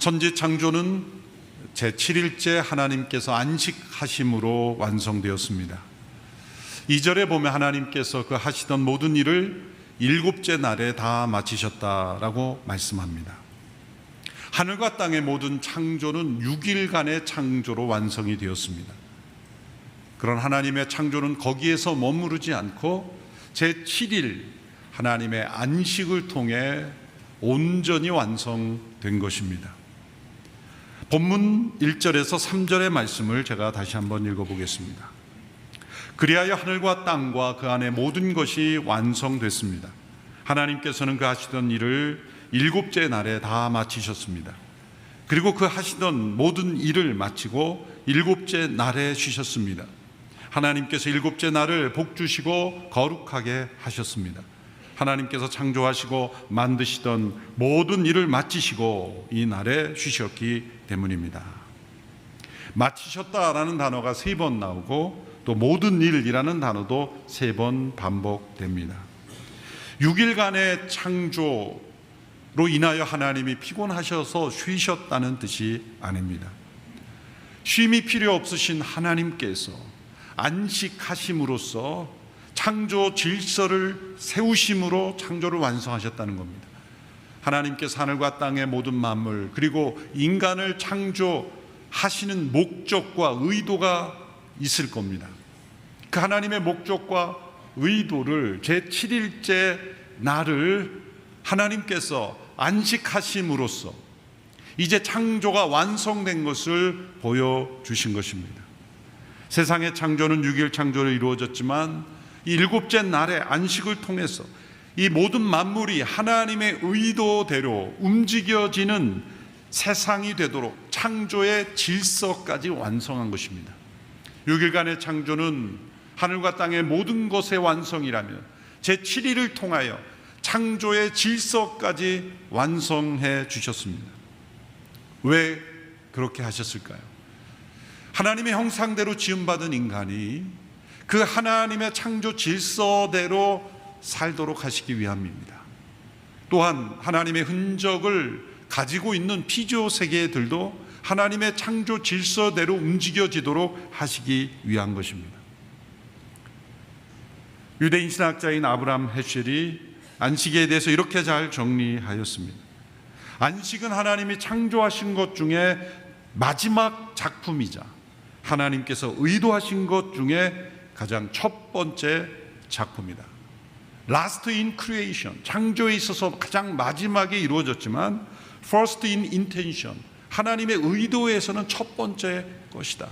천지 창조는 제7일째 하나님께서 안식하심으로 완성되었습니다. 2절에 보면 하나님께서 그 하시던 모든 일을 7째 날에 다 마치셨다라고 말씀합니다. 하늘과 땅의 모든 창조는 6일간의 창조로 완성이 되었습니다. 그런 하나님의 창조는 거기에서 머무르지 않고 제7일 하나님의 안식을 통해 온전히 완성된 것입니다. 본문 1절에서 3절의 말씀을 제가 다시 한번 읽어보겠습니다. 그리하여 하늘과 땅과 그 안에 모든 것이 완성됐습니다. 하나님께서는 그 하시던 일을 7째 날에 다 마치셨습니다. 그리고 그 하시던 모든 일을 마치고 7째 날에 쉬셨습니다. 하나님께서 7째 날을 복주시고 거룩하게 하셨습니다. 하나님께서 창조하시고 만드시던 모든 일을 마치시고 이 날에 쉬셨기 때문입니다. 마치셨다라는 단어가 3번 나오고 또 모든 일이라는 단어도 3번 반복됩니다. 6일간의 창조로 인하여 하나님이 피곤하셔서 쉬셨다는 뜻이 아닙니다. 쉼이 필요 없으신 하나님께서 안식하심으로써 창조 질서를 세우심으로 창조를 완성하셨다는 겁니다. 하나님께서 하늘과 땅의 모든 만물 그리고 인간을 창조하시는 목적과 의도가 있을 겁니다. 그 하나님의 목적과 의도를 제7일째 날을 하나님께서 안식하심으로써 이제 창조가 완성된 것을 보여주신 것입니다. 세상의 창조는 6일 창조로 이루어졌지만 이 7째 날의 안식을 통해서 이 모든 만물이 하나님의 의도대로 움직여지는 세상이 되도록 창조의 질서까지 완성한 것입니다. 6일간의 창조는 하늘과 땅의 모든 것의 완성이라면 제7일을 통하여 창조의 질서까지 완성해 주셨습니다. 왜 그렇게 하셨을까요? 하나님의 형상대로 지음받은 인간이 그 하나님의 창조 질서대로 살도록 하시기 위함입니다. 또한 하나님의 흔적을 가지고 있는 피조 세계들도 하나님의 창조 질서대로 움직여지도록 하시기 위한 것입니다. 유대인 신학자인 아브라함 헤셸이 안식에 대해서 이렇게 잘 정리하였습니다. 안식은 하나님이 창조하신 것 중에 마지막 작품이자 하나님께서 의도하신 것 중에 가장 첫 번째 작품이다. Last in creation, 창조에 있어서 가장 마지막에 이루어졌지만 First in intention, 하나님의 의도에서는 첫 번째 것이다.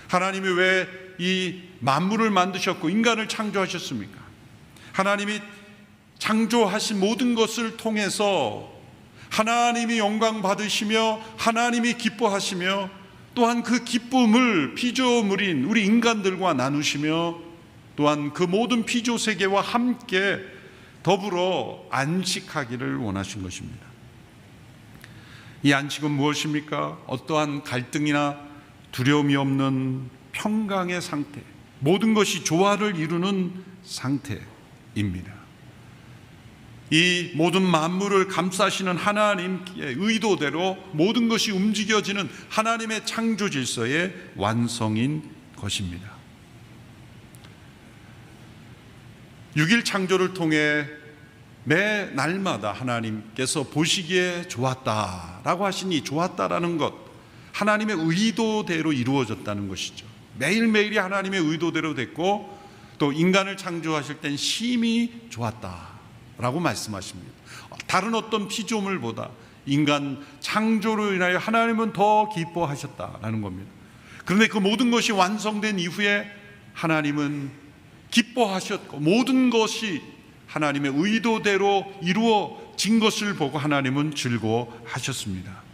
하나님이 왜 이 만물을 만드셨고 인간을 창조하셨습니까? 하나님이 창조하신 모든 것을 통해서 하나님이 영광 받으시며 하나님이 기뻐하시며 또한 그 기쁨을 피조물인 우리 인간들과 나누시며 또한 그 모든 피조 세계와 함께 더불어 안식하기를 원하신 것입니다. 이 안식은 무엇입니까? 어떠한 갈등이나 두려움이 없는 평강의 상태, 모든 것이 조화를 이루는 상태입니다. 이 모든 만물을 감싸시는 하나님의 의도대로 모든 것이 움직여지는 하나님의 창조 질서의 완성인 것입니다. 6일 창조를 통해 매 날마다 하나님께서 보시기에 좋았다라고 하신 이 좋았다라는 것, 하나님의 의도대로 이루어졌다는 것이죠. 매일매일이 하나님의 의도대로 됐고 또 인간을 창조하실 땐 심히 좋았다라고 말씀하십니다. 다른 어떤 피조물보다 인간 창조로 인하여 하나님은 더 기뻐하셨다라는 겁니다. 그런데 그 모든 것이 완성된 이후에 하나님은 기뻐하셨고 모든 것이 하나님의 의도대로 이루어진 것을 보고 하나님은 즐거워하셨습니다.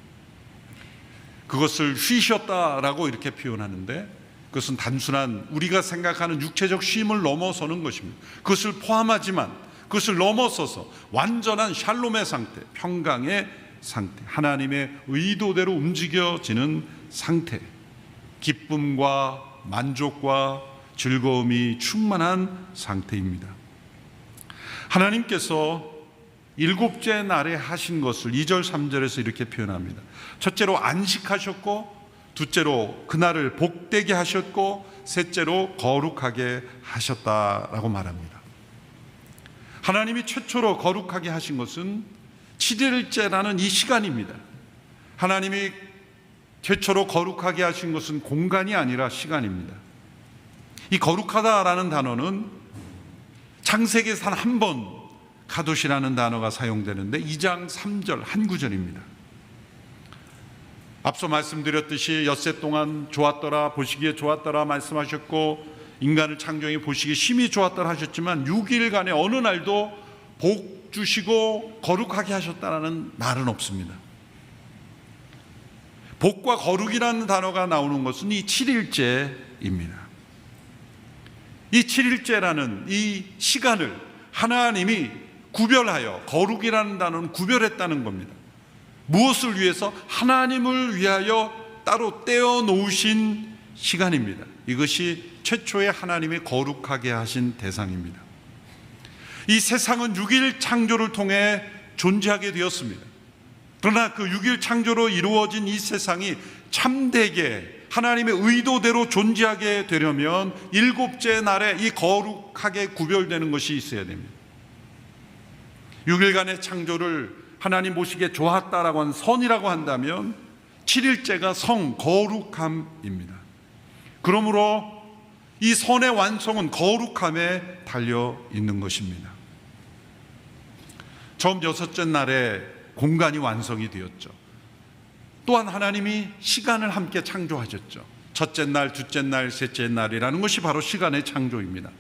그것을 쉬셨다라고 이렇게 표현하는데 그것은 단순한 우리가 생각하는 육체적 쉼을 넘어서는 것입니다. 그것을 포함하지만 그것을 넘어서서 완전한 샬롬의 상태, 평강의 상태, 하나님의 의도대로 움직여지는 상태, 기쁨과 만족과 즐거움이 충만한 상태입니다. 하나님께서 일곱째 날에 하신 것을 2절 3절에서 이렇게 표현합니다. 첫째로 안식하셨고, 둘째로 그날을 복되게 하셨고, 셋째로 거룩하게 하셨다라고 말합니다. 하나님이 최초로 거룩하게 하신 것은 7일째라는 이 시간입니다. 하나님이 최초로 거룩하게 하신 것은 공간이 아니라 시간입니다. 이 거룩하다라는 단어는 창세기에서 한 번 가도시라는 단어가 사용되는데 2장 3절 한 구절입니다. 앞서 말씀드렸듯이 엿새 동안 좋았더라, 보시기에 좋았더라 말씀하셨고, 인간을 창조해 보시기에 심히 좋았더라 하셨지만 6일간의 어느 날도 복 주시고 거룩하게 하셨다라는 말은 없습니다. 복과 거룩이라는 단어가 나오는 것은 이 7일째입니다. 이 7일째라는 이 시간을 하나님이 구별하여, 거룩이라는 단어는 구별했다는 겁니다. 무엇을 위해서? 하나님을 위하여 따로 떼어 놓으신 시간입니다. 이것이 최초의 하나님이 거룩하게 하신 대상입니다. 이 세상은 6일 창조를 통해 존재하게 되었습니다. 그러나 그 6일 창조로 이루어진 이 세상이 참되게 하나님의 의도대로 존재하게 되려면 일곱째 날에 이 거룩하게 구별되는 것이 있어야 됩니다. 6일간의 창조를 하나님 보시기에 좋았다라고 한 선이라고 한다면 7일째가 성 거룩함입니다. 그러므로 이 선의 완성은 거룩함에 달려 있는 것입니다. 처음 6째 날에 공간이 완성이 되었죠. 또한 하나님이 시간을 함께 창조하셨죠. 첫째 날, 둘째 날, 셋째 날이라는 것이 바로 시간의 창조입니다.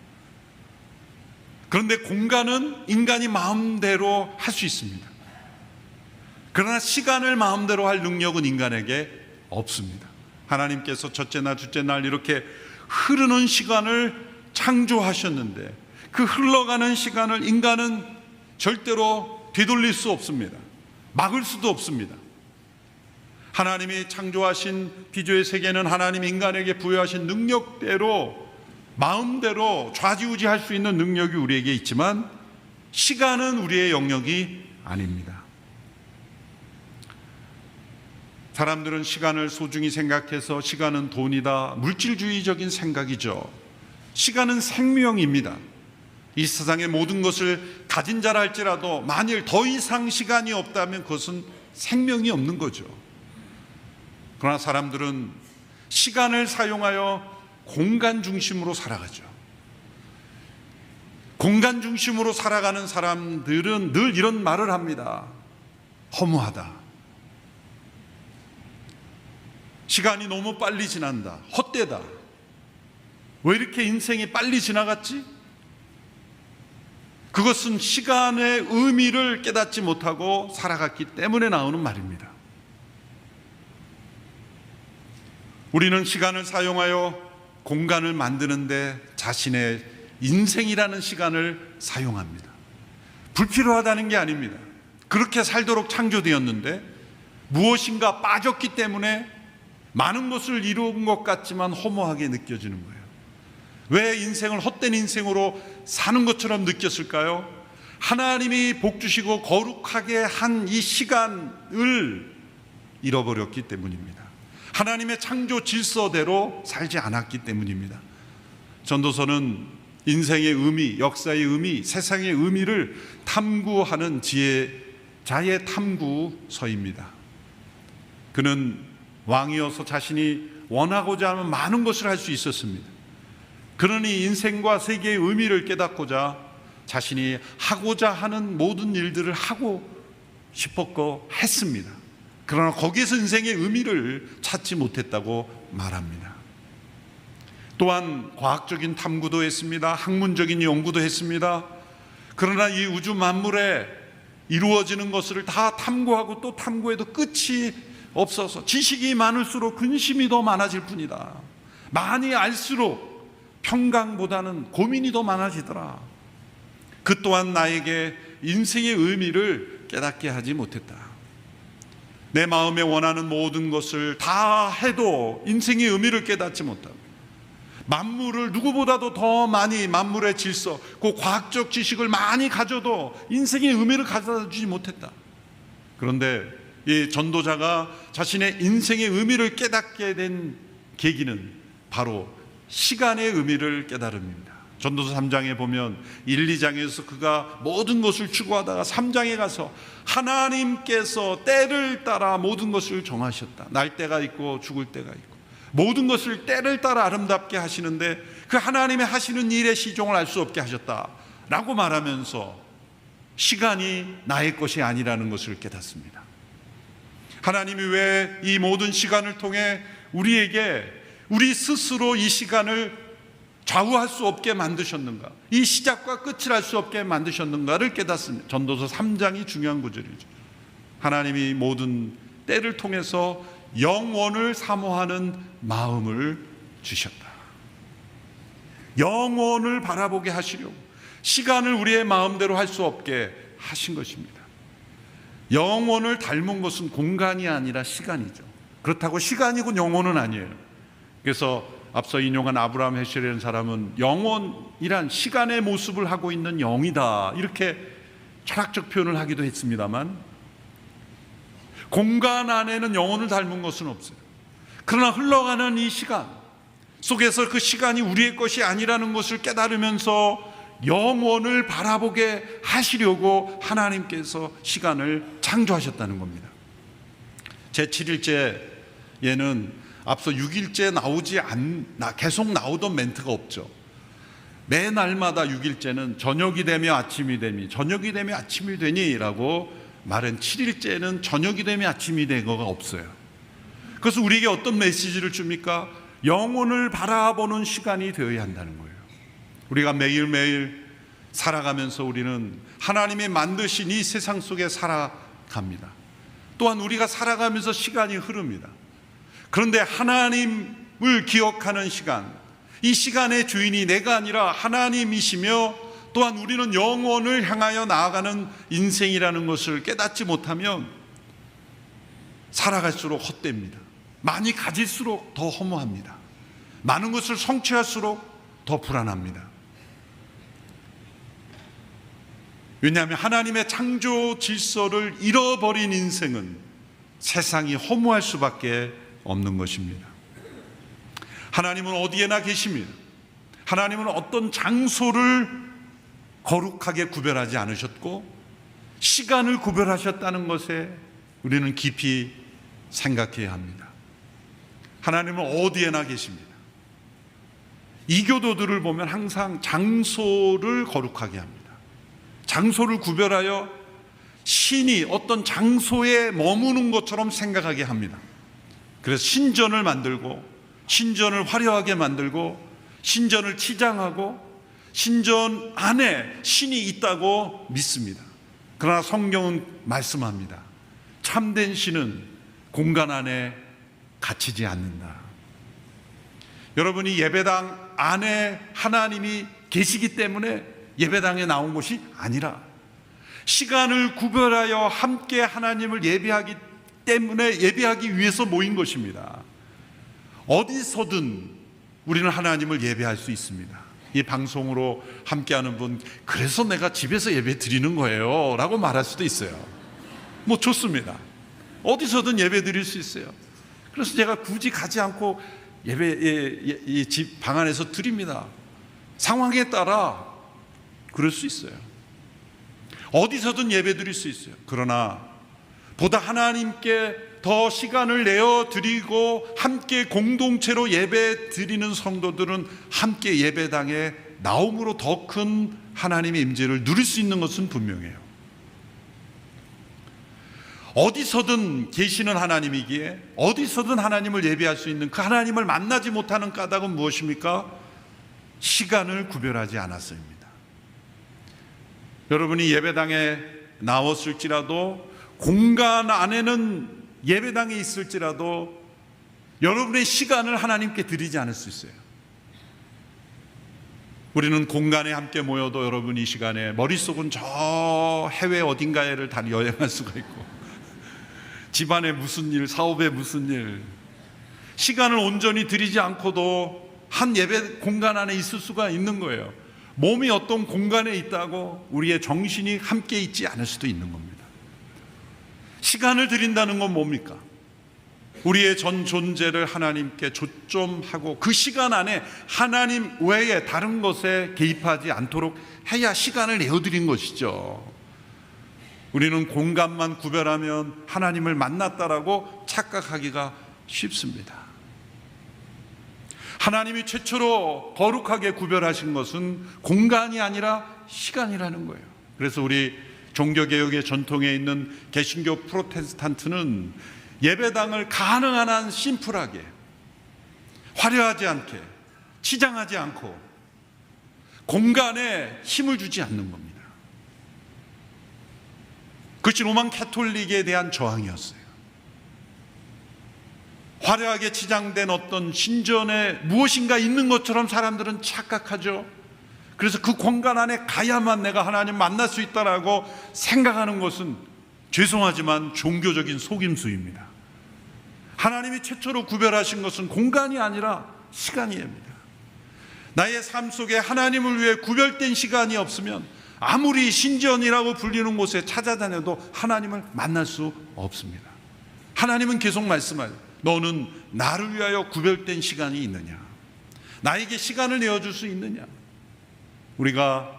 그런데 공간은 인간이 마음대로 할 수 있습니다. 그러나 시간을 마음대로 할 능력은 인간에게 없습니다. 하나님께서 첫째 날, 둘째 날 이렇게 흐르는 시간을 창조하셨는데 그 흘러가는 시간을 인간은 절대로 되돌릴 수 없습니다. 막을 수도 없습니다. 하나님이 창조하신 피조의 세계는 하나님 인간에게 부여하신 능력대로 마음대로 좌지우지할 수 있는 능력이 우리에게 있지만 시간은 우리의 영역이 아닙니다. 사람들은 시간을 소중히 생각해서 시간은 돈이다, 물질주의적인 생각이죠. 시간은 생명입니다. 이 세상의 모든 것을 가진 자라 할지라도 만일 더 이상 시간이 없다면 그것은 생명이 없는 거죠. 그러나 사람들은 시간을 사용하여 공간 중심으로 살아가죠. 공간 중심으로 살아가는 사람들은 늘 이런 말을 합니다. 허무하다. 시간이 너무 빨리 지난다. 헛되다. 왜 이렇게 인생이 빨리 지나갔지? 그것은 시간의 의미를 깨닫지 못하고 살아갔기 때문에 나오는 말입니다. 우리는 시간을 사용하여 공간을 만드는데 자신의 인생이라는 시간을 사용합니다. 불필요하다는 게 아닙니다. 그렇게 살도록 창조되었는데 무엇인가 빠졌기 때문에 많은 것을 이룬 것 같지만 허무하게 느껴지는 거예요. 왜 인생을 헛된 인생으로 사는 것처럼 느꼈을까요? 하나님이 복 주시고 거룩하게 한 이 시간을 잃어버렸기 때문입니다. 하나님의 창조 질서대로 살지 않았기 때문입니다. 전도서는 인생의 의미, 역사의 의미, 세상의 의미를 탐구하는 지혜자의 탐구서입니다. 그는 왕이어서 자신이 원하고자 하는 많은 것을 할 수 있었습니다. 그러니 인생과 세계의 의미를 깨닫고자 자신이 하고자 하는 모든 일들을 하고 싶었고 했습니다. 그러나 거기에서 인생의 의미를 찾지 못했다고 말합니다. 또한 과학적인 탐구도 했습니다. 학문적인 연구도 했습니다. 그러나 이 우주 만물에 이루어지는 것을 다 탐구하고 또 탐구해도 끝이 없어서 지식이 많을수록 근심이 더 많아질 뿐이다. 많이 알수록 평강보다는 고민이 더 많아지더라. 그 또한 나에게 인생의 의미를 깨닫게 하지 못했다. 내 마음에 원하는 모든 것을 다 해도 인생의 의미를 깨닫지 못하고 만물을 누구보다도 더 많이, 만물의 질서, 그 과학적 지식을 많이 가져도 인생의 의미를 가져다 주지 못했다. 그런데 이 전도자가 자신의 인생의 의미를 깨닫게 된 계기는 바로 시간의 의미를 깨달음입니다. 전도서 3장에 보면 1, 2장에서 그가 모든 것을 추구하다가 3장에 가서 하나님께서 때를 따라 모든 것을 정하셨다. 날 때가 있고 죽을 때가 있고 모든 것을 때를 따라 아름답게 하시는데 그 하나님의 하시는 일의 시종을 알 수 없게 하셨다라고 말하면서 시간이 나의 것이 아니라는 것을 깨닫습니다. 하나님이 왜 이 모든 시간을 통해 우리에게 우리 스스로 이 시간을 좌우할 수 없게 만드셨는가, 이 시작과 끝을 알 수 없게 만드셨는가를 깨닫습니다. 전도서 3장이 중요한 구절이죠. 하나님이 모든 때를 통해서 영원을 사모하는 마음을 주셨다. 영원을 바라보게 하시려고 시간을 우리의 마음대로 할 수 없게 하신 것입니다. 영원을 닮은 것은 공간이 아니라 시간이죠. 그렇다고 시간이고 영혼은 아니에요. 그래서 앞서 인용한 아브라함 헤실이라는 사람은 영혼이란 시간의 모습을 하고 있는 영이다, 이렇게 철학적 표현을 하기도 했습니다만, 공간 안에는 영혼을 닮은 것은 없어요. 그러나 흘러가는 이 시간 속에서 그 시간이 우리의 것이 아니라는 것을 깨달으면서 영혼을 바라보게 하시려고 하나님께서 시간을 창조하셨다는 겁니다. 제7일째에는 앞서 6일째 계속 나오던 멘트가 없죠. 매 날마다 6일째는 저녁이 되며 아침이 되니, 저녁이 되며 아침이 되니 라고 말은 7일째는 저녁이 되며 아침이 되고가 없어요. 그래서 우리에게 어떤 메시지를 줍니까? 영혼을 바라보는 시간이 되어야 한다는 거예요. 우리가 매일매일 살아가면서 우리는 하나님이 만드신 이 세상 속에 살아갑니다. 또한 우리가 살아가면서 시간이 흐릅니다. 그런데 하나님을 기억하는 시간, 이 시간의 주인이 내가 아니라 하나님이시며 또한 우리는 영원을 향하여 나아가는 인생이라는 것을 깨닫지 못하면 살아갈수록 헛됩니다. 많이 가질수록 더 허무합니다. 많은 것을 성취할수록 더 불안합니다. 왜냐하면 하나님의 창조 질서를 잃어버린 인생은 세상이 허무할 수밖에 없는 것입니다. 하나님은 어디에나 계십니다. 하나님은 어떤 장소를 거룩하게 구별하지 않으셨고 시간을 구별하셨다는 것에 우리는 깊이 생각해야 합니다. 하나님은 어디에나 계십니다. 이교도들을 보면 항상 장소를 거룩하게 합니다. 장소를 구별하여 신이 어떤 장소에 머무는 것처럼 생각하게 합니다. 그래서 신전을 만들고 신전을 화려하게 만들고 신전을 치장하고 신전 안에 신이 있다고 믿습니다. 그러나 성경은 말씀합니다. 참된 신은 공간 안에 갇히지 않는다. 여러분이 예배당 안에 하나님이 계시기 때문에 예배당에 나온 것이 아니라 시간을 구별하여 함께 하나님을 예배하기 때문에 예배하기 위해서 모인 것입니다. 어디서든 우리는 하나님을 예배할 수 있습니다. 이 방송으로 함께하는 분, 그래서 내가 집에서 예배 드리는 거예요 라고 말할 수도 있어요. 뭐 좋습니다. 어디서든 예배 드릴 수 있어요. 그래서 제가 굳이 가지 않고 예배 집 방 안에서 드립니다. 상황에 따라 그럴 수 있어요. 어디서든 예배 드릴 수 있어요. 그러나 보다 하나님께 더 시간을 내어 드리고 함께 공동체로 예배 드리는 성도들은 함께 예배당에 나옴으로 더 큰 하나님의 임재를 누릴 수 있는 것은 분명해요. 어디서든 계시는 하나님이기에 어디서든 하나님을 예배할 수 있는 그 하나님을 만나지 못하는 까닭은 무엇입니까? 시간을 구별하지 않았습니다. 여러분이 예배당에 나왔을지라도 공간 안에는 예배당에 있을지라도 여러분의 시간을 하나님께 드리지 않을 수 있어요. 우리는 공간에 함께 모여도 여러분 이 시간에 머릿속은 저 해외 어딘가에를 다 여행할 수가 있고 집안에 무슨 일, 사업에 무슨 일, 시간을 온전히 드리지 않고도 한 예배 공간 안에 있을 수가 있는 거예요. 몸이 어떤 공간에 있다고 우리의 정신이 함께 있지 않을 수도 있는 겁니다. 시간을 드린다는 건 뭡니까? 우리의 전 존재를 하나님께 초점하고 그 시간 안에 하나님 외에 다른 것에 개입하지 않도록 해야 시간을 내어드린 것이죠. 우리는 공간만 구별하면 하나님을 만났다라고 착각하기가 쉽습니다. 하나님이 최초로 거룩하게 구별하신 것은 공간이 아니라 시간이라는 거예요. 그래서 우리 종교개혁의 전통에 있는 개신교 프로테스탄트는 예배당을 가능한 한 심플하게, 화려하지 않게, 치장하지 않고 공간에 힘을 주지 않는 겁니다. 그것이 로만 캐톨릭에 대한 저항이었어요. 화려하게 치장된 어떤 신전에 무엇인가 있는 것처럼 사람들은 착각하죠. 그래서 그 공간 안에 가야만 내가 하나님 만날 수 있다라고 생각하는 것은 죄송하지만 종교적인 속임수입니다. 하나님이 최초로 구별하신 것은 공간이 아니라 시간입니다. 나의 삶 속에 하나님을 위해 구별된 시간이 없으면 아무리 신전이라고 불리는 곳에 찾아다녀도 하나님을 만날 수 없습니다. 하나님은 계속 말씀하세요. 너는 나를 위하여 구별된 시간이 있느냐? 나에게 시간을 내어줄 수 있느냐? 우리가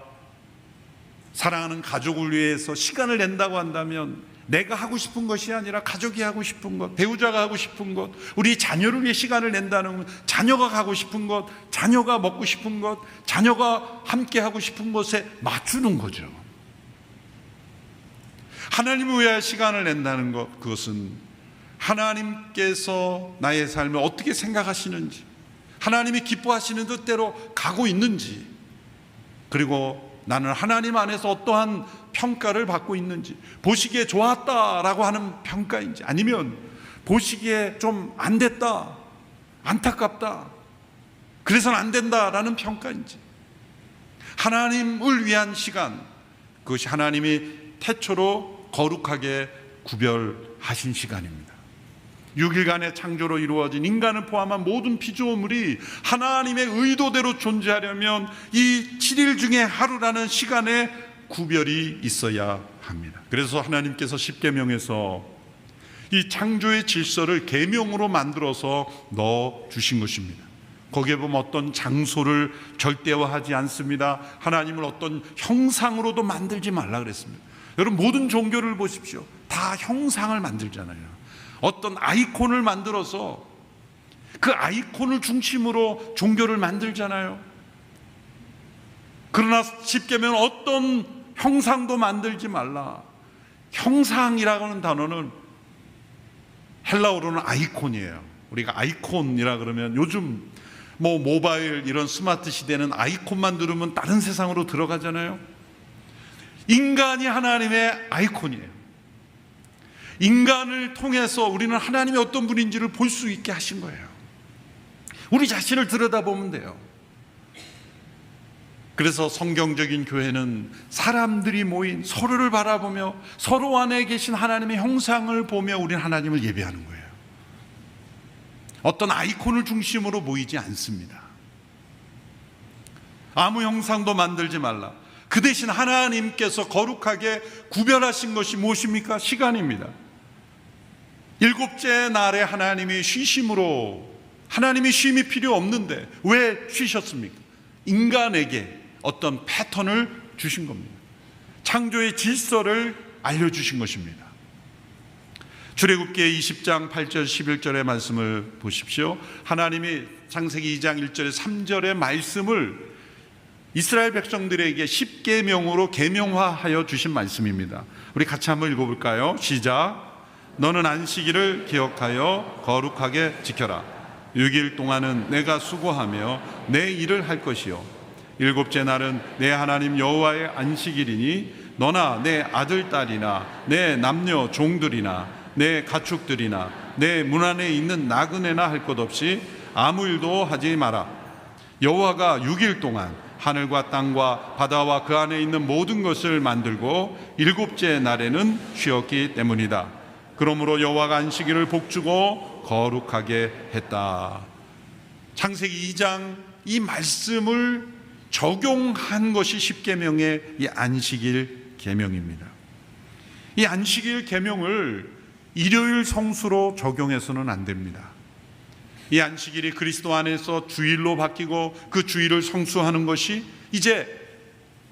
사랑하는 가족을 위해서 시간을 낸다고 한다면 내가 하고 싶은 것이 아니라 가족이 하고 싶은 것, 배우자가 하고 싶은 것, 우리 자녀를 위해 시간을 낸다는 것, 자녀가 가고 싶은 것, 자녀가 먹고 싶은 것, 자녀가 함께 하고 싶은 것에 맞추는 거죠. 하나님을 위해 시간을 낸다는 것, 그것은 하나님께서 나의 삶을 어떻게 생각하시는지, 하나님이 기뻐하시는 뜻대로 가고 있는지, 그리고 나는 하나님 안에서 어떠한 평가를 받고 있는지, 보시기에 좋았다라고 하는 평가인지, 아니면 보시기에 좀 안 됐다, 안타깝다, 그래서는 안 된다라는 평가인지, 하나님을 위한 시간, 그것이 하나님이 태초로 거룩하게 구별하신 시간입니다. 6일간의 창조로 이루어진 인간을 포함한 모든 피조물이 하나님의 의도대로 존재하려면 이 7일 중에 하루라는 시간에 구별이 있어야 합니다. 그래서 하나님께서 십계명에서 이 창조의 질서를 계명으로 만들어서 넣어 주신 것입니다. 거기에 보면 어떤 장소를 절대화하지 않습니다. 하나님을 어떤 형상으로도 만들지 말라 그랬습니다. 여러분, 모든 종교를 보십시오. 다 형상을 만들잖아요. 어떤 아이콘을 만들어서 그 아이콘을 중심으로 종교를 만들잖아요. 그러나 십계명은 어떤 형상도 만들지 말라. 형상이라고 하는 단어는 헬라어로는 아이콘이에요. 우리가 아이콘이라 그러면 요즘 모바일 이런 스마트 시대는 아이콘만 누르면 다른 세상으로 들어가잖아요. 인간이 하나님의 아이콘이에요. 인간을 통해서 우리는 하나님이 어떤 분인지를 볼 수 있게 하신 거예요. 우리 자신을 들여다보면 돼요. 그래서 성경적인 교회는 사람들이 모인 서로를 바라보며 서로 안에 계신 하나님의 형상을 보며 우리는 하나님을 예배하는 거예요. 어떤 아이콘을 중심으로 모이지 않습니다. 아무 형상도 만들지 말라. 그 대신 하나님께서 거룩하게 구별하신 것이 무엇입니까? 시간입니다. 일곱째 날에 하나님이 쉬심으로, 하나님이 쉼이 필요 없는데 왜 쉬셨습니까? 인간에게 어떤 패턴을 주신 겁니다. 창조의 질서를 알려주신 것입니다. 출애굽기 20장 8절 11절의 말씀을 보십시오. 하나님이 창세기 2장 1절에 3절의 말씀을 이스라엘 백성들에게 십계명으로 계명화하여 주신 말씀입니다. 우리 같이 한번 읽어볼까요? 시작. 너는 안식일을 기억하여 거룩하게 지켜라. 6일 동안은 내가 수고하며 내 일을 할 것이요 일곱째 날은 내 하나님 여호와의 안식일이니 너나 내 아들 딸이나 내 남녀 종들이나 내 가축들이나 내 문 안에 있는 나그네나 할 것 없이 아무 일도 하지 마라. 여호와가 6일 동안 하늘과 땅과 바다와 그 안에 있는 모든 것을 만들고 일곱째 날에는 쉬었기 때문이다. 그러므로 여호와가 안식일을 복주고 거룩하게 했다. 창세기 2장 이 말씀을 적용한 것이 십계명의 이 안식일 계명입니다. 이 안식일 계명을 일요일 성수로 적용해서는 안 됩니다. 이 안식일이 그리스도 안에서 주일로 바뀌고 그 주일을 성수하는 것이 이제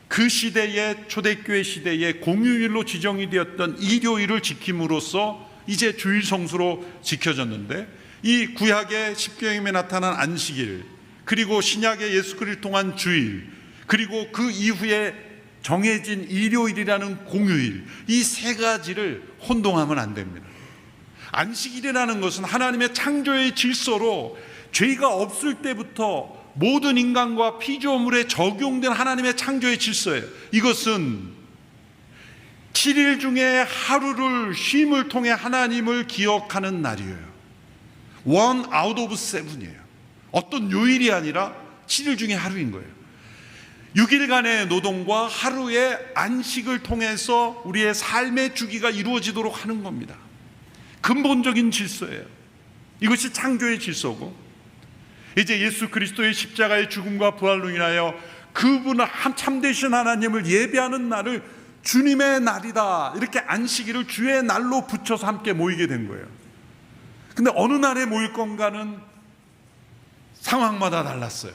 그 시대의 초대교회 시대의 공휴일로 지정이 되었던 일요일을 지킴으로써 이제 주일 성수로 지켜졌는데, 이 구약의 십계명에 나타난 안식일, 그리고 신약의 예수 그리스도를 통한 주일, 그리고 그 이후에 정해진 일요일이라는 공휴일, 이 세 가지를 혼동하면 안 됩니다. 안식일이라는 것은 하나님의 창조의 질서로 죄가 없을 때부터 모든 인간과 피조물에 적용된 하나님의 창조의 질서예요. 이것은 7일 중에 하루를 쉼을 통해 하나님을 기억하는 날이에요. One out of seven이에요. 어떤 요일이 아니라 7일 중에 하루인 거예요. 6일간의 노동과 하루의 안식을 통해서 우리의 삶의 주기가 이루어지도록 하는 겁니다. 근본적인 질서예요. 이것이 창조의 질서고, 이제 예수 그리스도의 십자가의 죽음과 부활로 인하여 그분을 참되신 하나님을 예배하는 날을 주님의 날이다, 이렇게 안식일을 주의 날로 붙여서 함께 모이게 된 거예요. 근데 어느 날에 모일 건가는 상황마다 달랐어요.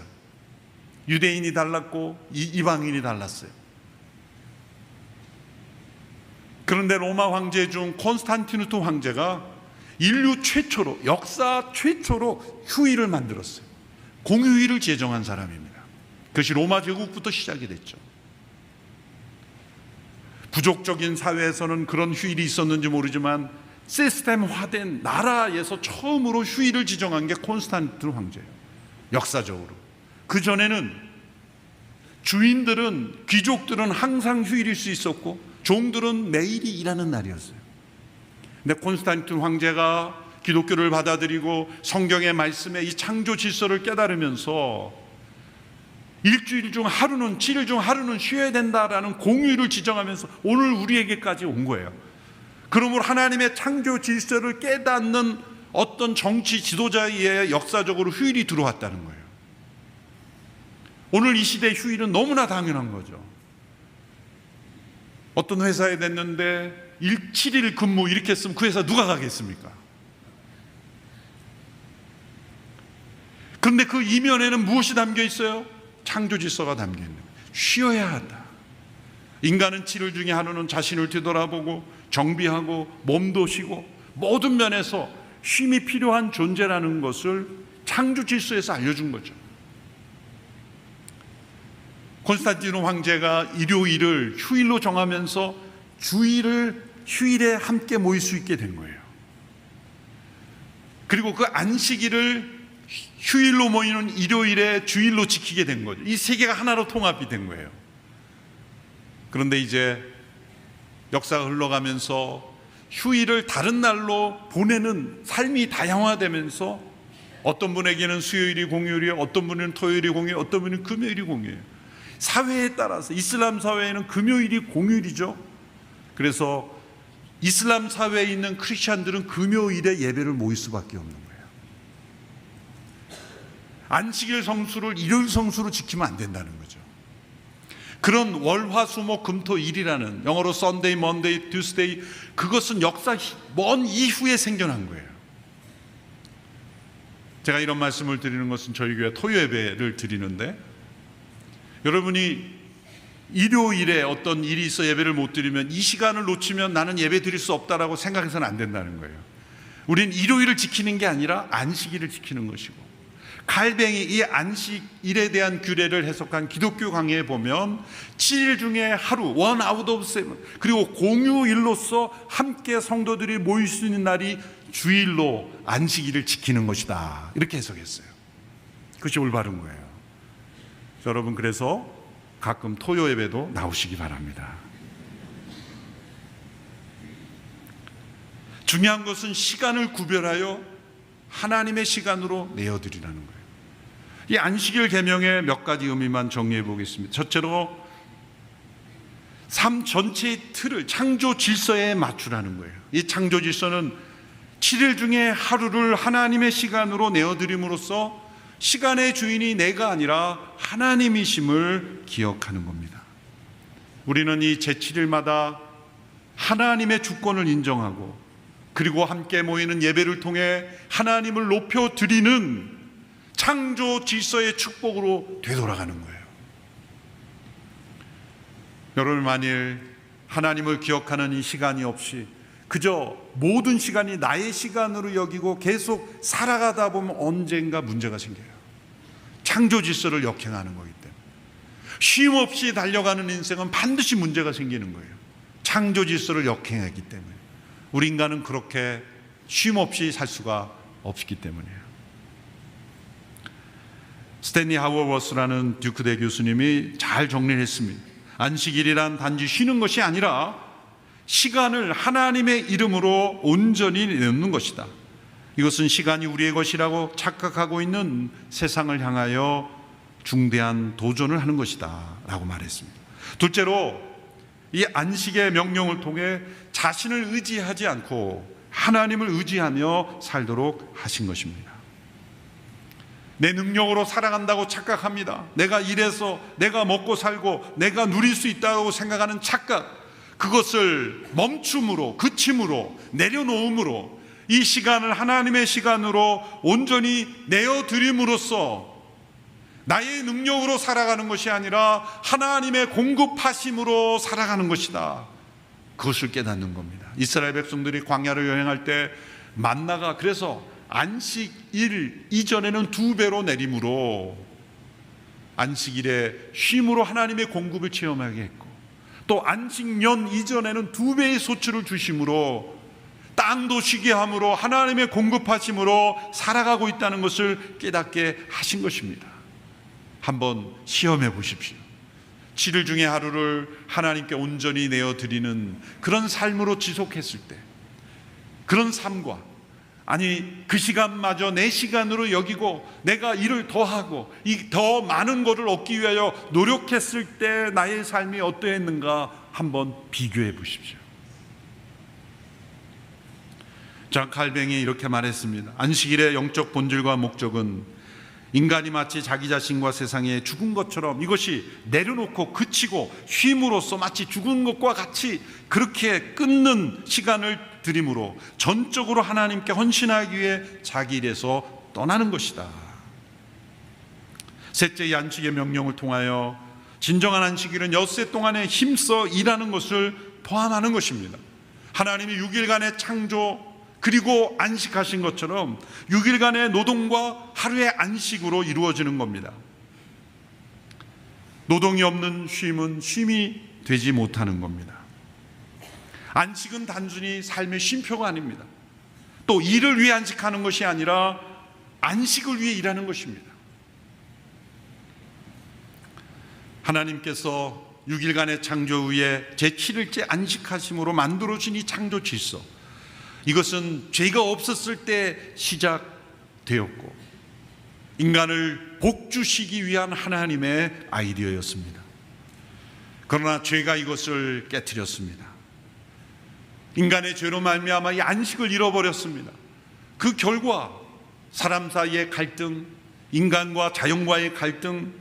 유대인이 달랐고 이방인이 달랐어요. 그런데 로마 황제 중 콘스탄티누스 황제가 인류 최초로, 역사 최초로 휴일을 만들었어요. 공휴일을 제정한 사람입니다. 그것이 로마 제국부터 시작이 됐죠. 부족적인 사회에서는 그런 휴일이 있었는지 모르지만 시스템화된 나라에서 처음으로 휴일을 지정한 게 콘스탄티누스 황제예요. 역사적으로. 그 전에는 주인들은, 귀족들은 항상 휴일일 수 있었고 종들은 매일이 일하는 날이었어요. 근데 콘스탄티누스 황제가 기독교를 받아들이고 성경의 말씀에 이 창조 질서를 깨달으면서 일주일 중 하루는, 7일 중 하루는 쉬어야 된다라는 공휴일을 지정하면서 오늘 우리에게까지 온 거예요. 그러므로 하나님의 창조 질서를 깨닫는 어떤 정치 지도자에 의해 역사적으로 휴일이 들어왔다는 거예요. 오늘 이 시대의 휴일은 너무나 당연한 거죠. 어떤 회사에 됐는데 7일 근무 이렇게 했으면 그 회사 누가 가겠습니까? 그런데 그 이면에는 무엇이 담겨 있어요? 창조 질서가 담겨 있는 거예요. 쉬어야 하다. 인간은 7일 중에 하루는 자신을 되돌아보고 정비하고 몸도 쉬고 모든 면에서 쉼이 필요한 존재라는 것을 창조 질서에서 알려준 거죠. 콘스탄티누스 황제가 일요일을 휴일로 정하면서 휴일에 함께 모일 수 있게 된 거예요. 그리고 그 안식일을 휴일로 모이는 일요일에 주일로 지키게 된 거죠. 이 세 개가 하나로 통합이 된 거예요. 그런데 이제 역사가 흘러가면서 휴일을 다른 날로 보내는 삶이 다양화되면서 어떤 분에게는 수요일이 공휴일이에요, 어떤 분은 토요일이 공휴일, 어떤 분은 금요일이 공휴일이에요. 사회에 따라서 이슬람 사회에는 금요일이 공휴일이죠. 그래서 이슬람 사회에 있는 크리스찬들은 금요일에 예배를 모일 수밖에 없는 거예요. 안식일 성수를 일요일 성수로 지키면 안 된다는 거죠. 그런 월화수목금토일이라는, 영어로 Sunday, Monday, Tuesday, 그것은 역사 먼 이후에 생겨난 거예요. 제가 이런 말씀을 드리는 것은 저희 교회 토요 예배를 드리는데, 여러분이 일요일에 어떤 일이 있어 예배를 못 드리면 이 시간을 놓치면 나는 예배 드릴 수 없다라고 생각해서는 안 된다는 거예요. 우린 일요일을 지키는 게 아니라 안식일을 지키는 것이고, 갈뱅이 이 안식일에 대한 규례를 해석한 기독교 강해에 보면 7일 중에 하루, one out of seven, 그리고 공휴일로서 함께 성도들이 모일 수 있는 날이 주일로 안식일을 지키는 것이다, 이렇게 해석했어요. 그것이 올바른 거예요. 여러분, 그래서 가끔 토요 예배도 나오시기 바랍니다. 중요한 것은 시간을 구별하여 하나님의 시간으로 내어드리라는 거예요. 이 안식일 계명의 몇 가지 의미만 정리해 보겠습니다. 첫째로 삶 전체의 틀을 창조 질서에 맞추라는 거예요. 이 창조 질서는 7일 중에 하루를 하나님의 시간으로 내어드림으로써 시간의 주인이 내가 아니라 하나님이심을 기억하는 겁니다. 우리는 이 제7일마다 하나님의 주권을 인정하고 그리고 함께 모이는 예배를 통해 하나님을 높여드리는 창조 질서의 축복으로 되돌아가는 거예요. 여러분, 만일 하나님을 기억하는 이 시간이 없이 그저 모든 시간이 나의 시간으로 여기고 계속 살아가다 보면 언젠가 문제가 생겨요. 창조 질서를 역행하는 거기 때문에. 쉼 없이 달려가는 인생은 반드시 문제가 생기는 거예요. 창조 질서를 역행하기 때문에. 우리 인간은 그렇게 쉼 없이 살 수가 없기 때문이에요. 스탠리 하워워스라는 듀크대 교수님이 잘 정리를 했습니다. 안식일이란 단지 쉬는 것이 아니라 시간을 하나님의 이름으로 온전히 내놓는 것이다. 이것은 시간이 우리의 것이라고 착각하고 있는 세상을 향하여 중대한 도전을 하는 것이다 라고 말했습니다. 둘째로, 이 안식의 명령을 통해 자신을 의지하지 않고 하나님을 의지하며 살도록 하신 것입니다. 내 능력으로 살아간다고 착각합니다. 내가 일해서 내가 먹고 살고 내가 누릴 수 있다고 생각하는 착각, 그것을 멈춤으로, 그침으로, 내려놓음으로 이 시간을 하나님의 시간으로 온전히 내어드림으로써 나의 능력으로 살아가는 것이 아니라 하나님의 공급하심으로 살아가는 것이다. 그것을 깨닫는 겁니다. 이스라엘 백성들이 광야를 여행할 때 만나가 그래서 안식일 이전에는 2배로 내림으로 안식일에 쉼으로 하나님의 공급을 체험하게 했고, 또 안식년 이전에는 2배의 소출을 주심으로 땅도 쉬게 함으로 하나님의 공급하심으로 살아가고 있다는 것을 깨닫게 하신 것입니다. 한번 시험해 보십시오. 7일 중에 하루를 하나님께 온전히 내어드리는 그런 삶으로 지속했을 때, 그런 삶과 아니 그 시간마저 내 시간으로 여기고 내가 일을 더 하고 이 더 많은 것을 얻기 위하여 노력했을 때 나의 삶이 어떠했는가 한번 비교해 보십시오. 잔 칼뱅이 이렇게 말했습니다. 안식일의 영적 본질과 목적은 인간이 마치 자기 자신과 세상에 죽은 것처럼 이것이 내려놓고 그치고 쉼으로써 마치 죽은 것과 같이 그렇게 끊는 시간을 드림으로 전적으로 하나님께 헌신하기 위해 자기 일에서 떠나는 것이다. 셋째, 이 안식의 명령을 통하여 진정한 안식일은 엿새 동안에 힘써 일하는 것을 포함하는 것입니다. 하나님이 6일간의 창조 그리고 안식하신 것처럼 6일간의 노동과 하루의 안식으로 이루어지는 겁니다. 노동이 없는 쉼은 쉼이 되지 못하는 겁니다. 안식은 단순히 삶의 쉼표가 아닙니다. 또 일을 위해 안식하는 것이 아니라 안식을 위해 일하는 것입니다. 하나님께서 6일간의 창조 후에 제7일째 안식하심으로 만들어진 이 창조 질서, 이것은 죄가 없었을 때 시작되었고 인간을 복주시기 위한 하나님의 아이디어였습니다. 그러나 죄가 이것을 깨트렸습니다. 인간의 죄로 말미암아 이 안식을 잃어버렸습니다. 그 결과 사람 사이의 갈등, 인간과 자연과의 갈등,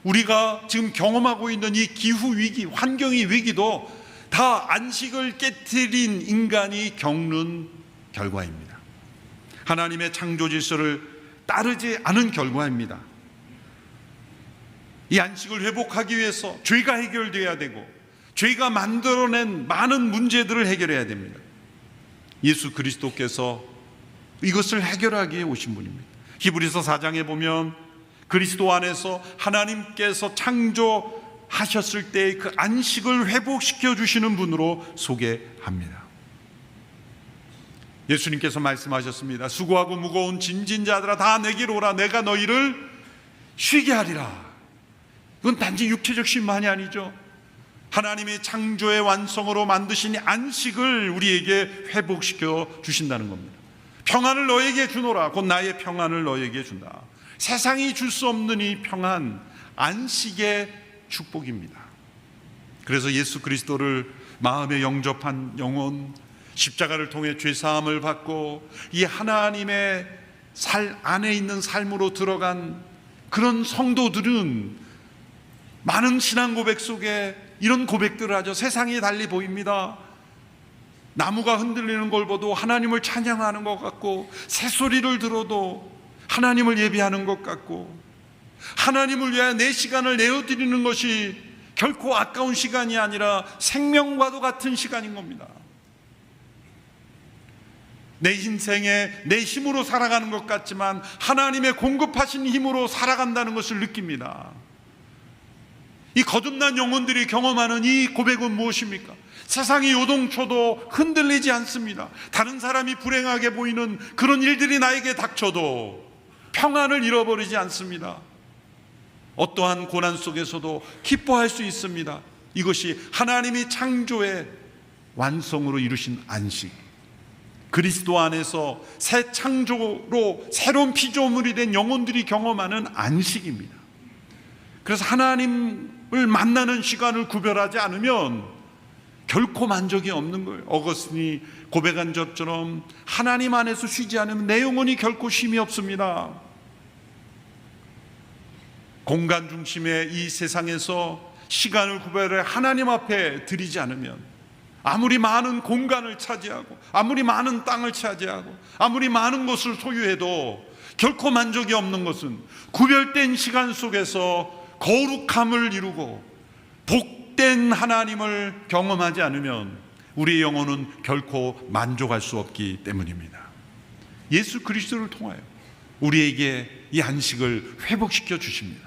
우리가 지금 경험하고 있는 이 기후 위기, 환경의 위기도 다 안식을 깨트린 인간이 겪는 결과입니다. 하나님의 창조 질서를 따르지 않은 결과입니다. 이 안식을 회복하기 위해서 죄가 해결되어야 되고 죄가 만들어낸 많은 문제들을 해결해야 됩니다. 예수 그리스도께서 이것을 해결하기 위해 오신 분입니다. 히브리서 4장에 보면 그리스도 안에서 하나님께서 창조하셨을 때의 그 안식을 회복시켜 주시는 분으로 소개합니다. 예수님께서 말씀하셨습니다. 수고하고 무거운 짐진 자들아 다 내게로 오라. 내가 너희를 쉬게 하리라. 이건 단지 육체적 쉼만이 아니죠. 하나님이 창조의 완성으로 만드신 안식을 우리에게 회복시켜 주신다는 겁니다. 평안을 너에게 주노라. 곧 나의 평안을 너에게 준다. 세상이 줄 수 없는 이 평안, 안식의 축복입니다. 그래서 예수 그리스도를 마음에 영접한 영혼, 십자가를 통해 죄사함을 받고 이 하나님의 안에 있는 삶으로 들어간 그런 성도들은 많은 신앙 고백 속에 이런 고백들을 하죠. 세상이 달리 보입니다. 나무가 흔들리는 걸 봐도 하나님을 찬양하는 것 같고, 새소리를 들어도 하나님을 예배하는 것 같고, 하나님을 위하여 내 시간을 내어드리는 것이 결코 아까운 시간이 아니라 생명과도 같은 시간인 겁니다. 내 인생에 내 힘으로 살아가는 것 같지만 하나님의 공급하신 힘으로 살아간다는 것을 느낍니다. 이 거듭난 영혼들이 경험하는 이 고백은 무엇입니까? 세상이 요동쳐도 흔들리지 않습니다. 다른 사람이 불행하게 보이는 그런 일들이 나에게 닥쳐도 평안을 잃어버리지 않습니다. 어떠한 고난 속에서도 기뻐할 수 있습니다. 이것이 하나님이 창조의 완성으로 이루신 안식, 그리스도 안에서 새 창조로 새로운 피조물이 된 영혼들이 경험하는 안식입니다. 그래서 하나님을 만나는 시간을 구별하지 않으면 결코 만족이 없는 거예요. 어거스틴이 고백한 것처럼 하나님 안에서 쉬지 않으면 내 영혼이 결코 쉼이 없습니다. 공간 중심의 이 세상에서 시간을 구별해 하나님 앞에 드리지 않으면 아무리 많은 공간을 차지하고 아무리 많은 땅을 차지하고 아무리 많은 것을 소유해도 결코 만족이 없는 것은 구별된 시간 속에서 거룩함을 이루고 복된 하나님을 경험하지 않으면 우리의 영혼은 결코 만족할 수 없기 때문입니다. 예수 그리스도를 통하여 우리에게 이 안식을 회복시켜 주십니다.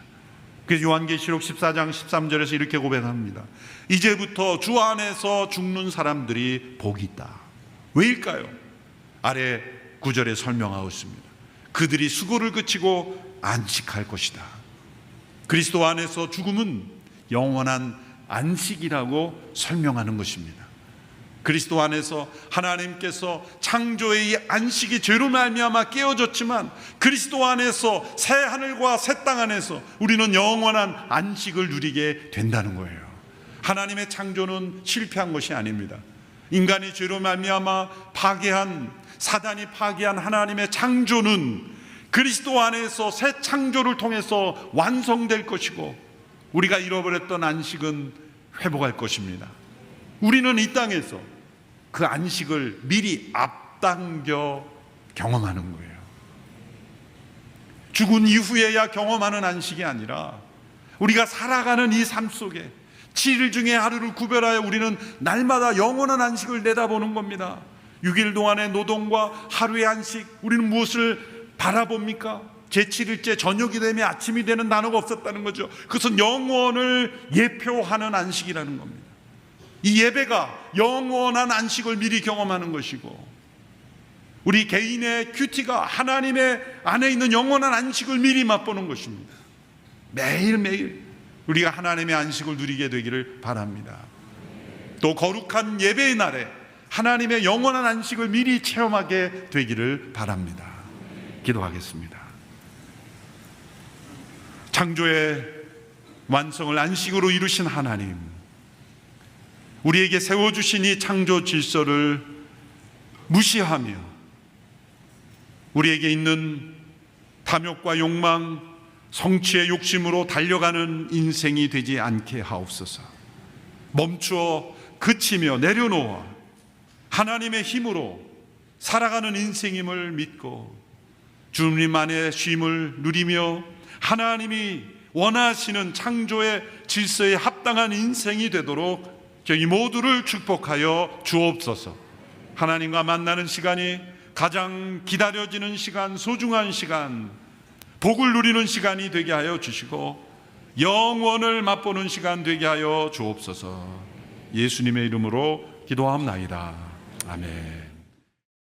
그래서 요한계시록 14장 13절에서 이렇게 고백합니다. 이제부터 주 안에서 죽는 사람들이 복이 있다. 왜일까요? 아래 9절에 설명하고 있습니다. 그들이 수고를 그치고 안식할 것이다. 그리스도 안에서 죽음은 영원한 안식이라고 설명하는 것입니다. 그리스도 안에서 하나님께서 창조의 이 안식이 죄로 말미암아 깨어졌지만 그리스도 안에서 새 하늘과 새 땅 안에서 우리는 영원한 안식을 누리게 된다는 거예요. 하나님의 창조는 실패한 것이 아닙니다. 인간이 죄로 말미암아 사단이 파괴한 하나님의 창조는 그리스도 안에서 새 창조를 통해서 완성될 것이고 우리가 잃어버렸던 안식은 회복할 것입니다. 우리는 이 땅에서 그 안식을 미리 앞당겨 경험하는 거예요. 죽은 이후에야 경험하는 안식이 아니라 우리가 살아가는 이 삶 속에 7일 중에 하루를 구별하여 우리는 날마다 영원한 안식을 내다보는 겁니다. 6일 동안의 노동과 하루의 안식, 우리는 무엇을 바라봅니까? 제7일째 저녁이 되면 아침이 되는 단어가 없었다는 거죠. 그것은 영원을 예표하는 안식이라는 겁니다. 이 예배가 영원한 안식을 미리 경험하는 것이고 우리 개인의 큐티가 하나님의 안에 있는 영원한 안식을 미리 맛보는 것입니다. 매일매일 우리가 하나님의 안식을 누리게 되기를 바랍니다. 또 거룩한 예배의 날에 하나님의 영원한 안식을 미리 체험하게 되기를 바랍니다. 기도하겠습니다. 창조의 완성을 안식으로 이루신 하나님, 우리에게 세워주신 이 창조 질서를 무시하며 우리에게 있는 탐욕과 욕망, 성취의 욕심으로 달려가는 인생이 되지 않게 하옵소서. 멈추어 그치며 내려놓아 하나님의 힘으로 살아가는 인생임을 믿고 주님 안에 쉼을 누리며 하나님이 원하시는 창조의 질서에 합당한 인생이 되도록 저희 모두를 축복하여 주옵소서. 하나님과 만나는 시간이 가장 기다려지는 시간, 소중한 시간, 복을 누리는 시간이 되게 하여 주시고 영원을 맛보는 시간 되게 하여 주옵소서. 예수님의 이름으로 기도하옵나이다. 아멘.